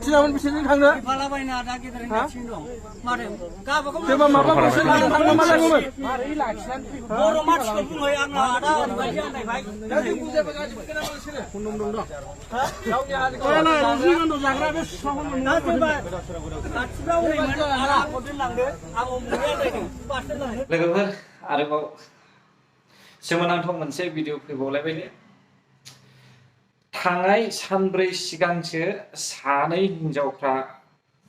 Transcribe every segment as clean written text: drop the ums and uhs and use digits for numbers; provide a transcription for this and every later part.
थिनामोन बिसोरजों थांनो फालाबायना दा गेदेर गासिनो दं मादों गाबागाव सोरबा माबा गंसे लाना थांनो मा जागौमोन बर' मानसिखौ बुङो आंना आदा ओरैबायदि होननायबाय दा जों बुजायबा गासिबो खोनाबाय बिसोरो खुन्दुं दं दं गावनि हारिखौ जाग्रा बे सुफाखौ दा सोरबा खाथिफ्राव ओरैमोन आदा आंखौ दोनलांदो आं उमुगै आन्दायदों बासजों लांदो लोगोफोर आरोबाव सोमोनांथाव मोनसे भिडिअ फैबावलायबाय थांनाय सानब्रै सिगांसो सानै हिनजावफ्रा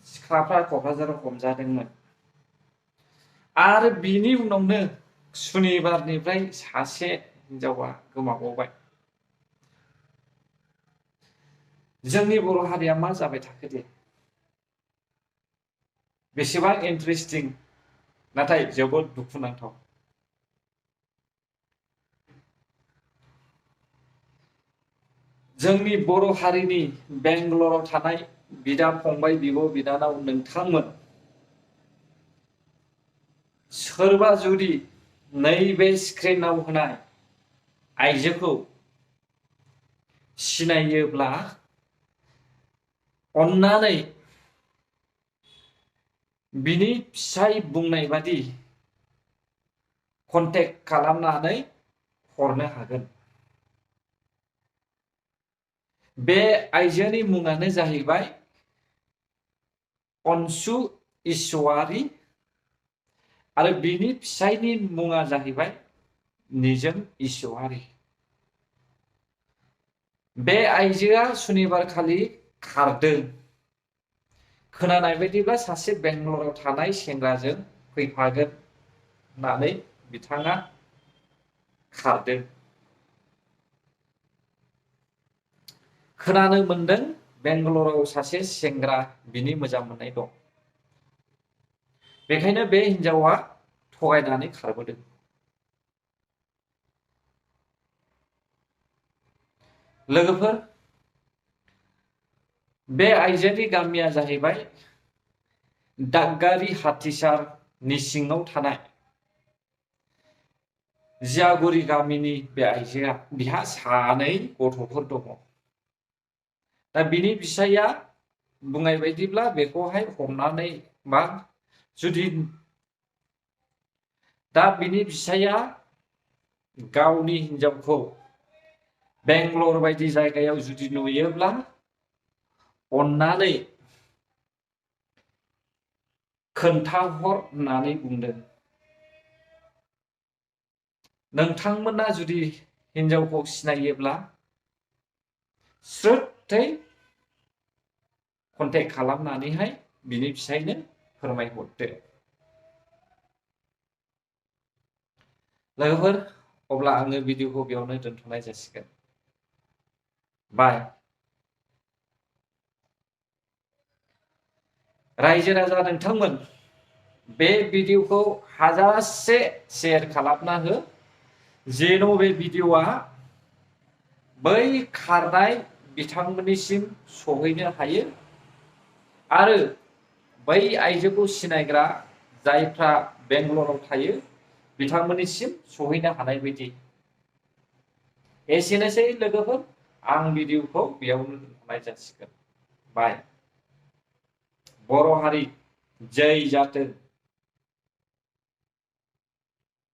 सिख्लाफ्रा क'क्राझाराव हमजादोंमोन आरो बिनि उनावनो सुनिबारनिफ्राय सासे हिनजावा गोमाबावबाय जोंनि बर' हारिया मा जाबाय थाखो दे बेसेबां इन्टारेस्टिं नाथाय जोबोद दुखुनांथाव जोंनि बर' हारिनि बेंगालराव थानाय बिदा फंबाय बिब' बिनानाव नोंथांमोन सोरबा जुदि नैबे स्क्रिनाव होनाय आइजोखौ सिनायोब्ला अन्नानै बिनि फिसाय बुंनाय बादि कन्टेक्ट खालामनानै हरनो हागोन बे आइजोनि मुङानो जाहैबाय अनसु इसवारि आरो बिनि फिसायनि मुङा जाहैबाय निजोम इसवारि बे आइजोआ सुनिबार खालि खारदों खोनानाय बायदिब्ला सासे बेंगालराव थानाय सेंग्राजों फैफागोन होननानै बिथाङा खारदों खोनानो मोनदों बेंगालराव सासे सेंग्रा बिनि मोजां मोननाय दं बेखायनो बे हिनजावा थगायनानै खारबोदों लोगोफोर बे आइजोनि गामिया जाहैबाय दागगारि हाथिसारनि सिङाव थानाय जियागुरि गामिनि बे आइजोआ बिहा सानै गथ'फोर दङ दा बिनि फिसाइया बुंनाय बायदिब्ला बेखौहाय हमनानै मा जुदि दा बिनि फिसाइया गावनि हिनजावखौ बेंगालर बायदि जायगायाव जुदि नुयोब्ला अन्नानै खोन्थाहर होननानै बुंदों नोंथांमोना जुदि हिनजावखौ सिनायोब्ला स्रोथै कन्टेक्ट खालामनानैहाय बिनि फिसायनो फोरमायहरदो लोगोफोर अब्ला आङो भिडिअखौ बेयावनो दोनथ'नाय जासिगोन बाय रायजो राजा नोंथांमोन बे भिडिअखौ हाजासे शेयार खालामना हो जेन' बे भिडिअआ बै खारनाय बिथांमोननिसिम सहैनो हायो आरो बै आइजोखौ सिनायग्रा जायफ्रा बेंगालराव थायो बिथांमोननिसिम सहैनो हानाय बायदि एसेनोसै लोगोफोर आं भिडिअखौ बेयावनो दोनथ'नाय जासिगोन बाय बर' हारि जै जाथों